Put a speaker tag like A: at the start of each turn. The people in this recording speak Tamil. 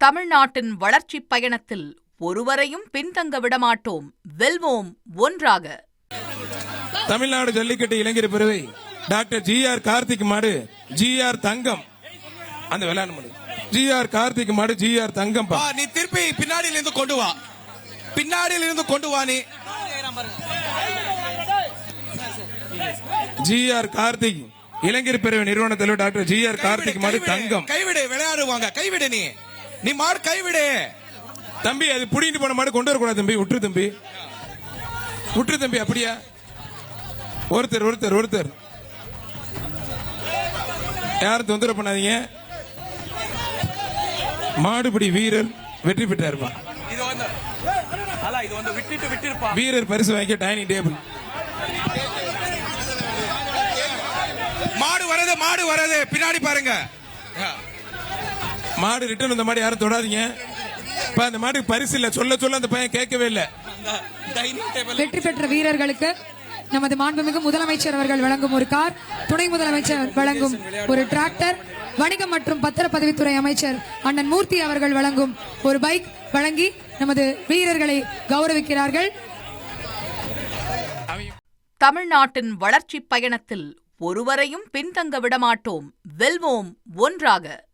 A: தமிழ்நாட்டின் வளர்ச்சிப் பயணத்தில் ஒருவரையும் பின்தங்க விடமாட்டோம், வெல்வோம் ஒன்றாக.
B: தமிழ்நாடு ஜல்லிக்கட்டு இளைஞர் பிரிவை டாக்டர் ஜி.ஆர். கார்த்திக் மாடு ஜி.ஆர். தங்கம். அந்த விளையாட முடியும். ஜி.ஆர். கார்த்திக் மாடு ஜி.ஆர். தங்கம்.
C: நீ திருப்பி பின்னாடியில இருந்து கொண்டு வா, பின்னாடியில இருந்து கொண்டு வா. நீ
B: ஜி.ஆர். கார்த்திக் இளைஞர் பிரிவு நிறுவன தலைவர் டாக்டர் ஜி.ஆர். கார்த்திக் மாடு தங்கம்.
C: கைவிடு, விளையாடுவாங்க. கைவிடு, நீ மாடு கைவிடு.
B: தம்பி, அது புடிங்கிட்டு போன மாடு கொண்டு வரக்கூடாது தம்பி. விட்டுரு தம்பி, விட்டுரு தம்பி. அப்படியா? ஒருத்தர் யாரும் தொந்தரவு பண்ணாதீங்க. மாடுபிடி வீரர் வெற்றி பெற்றாருப்பா. வீரர் பரிசு வாங்கிய டைனிங் டேபிள்.
C: மாடு வரது பின்னாடி பாருங்க.
B: மாடு ரிட்டர்ன் வந்த மாடு யாரும் தொடாதீங்க. அந்த மாட்டுக்கு பரிசு இல்ல. சொல்ல அந்த பையன் கேட்கவே இல்லை.
D: வெற்றி பெற்ற வீரர்களுக்கு நமது மாண்புமிகு முதலமைச்சர் அவர்கள் வழங்கும் ஒரு கார், துணை முதலமைச்சர் வழங்கும் ஒரு டிராக்டர், வணிகம் மற்றும் பத்திரப்பதிவுத்துறை அமைச்சர் அண்ணன் மூர்த்தி அவர்கள் வழங்கும் ஒரு பைக் வழங்கி நமது வீரர்களை கௌரவிக்கிறார்கள்.
A: தமிழ்நாட்டின் வளர்ச்சிப் பயணத்தில் ஒருவரையும் பின்தங்க விடமாட்டோம், வெல்வோம் ஒன்றாக.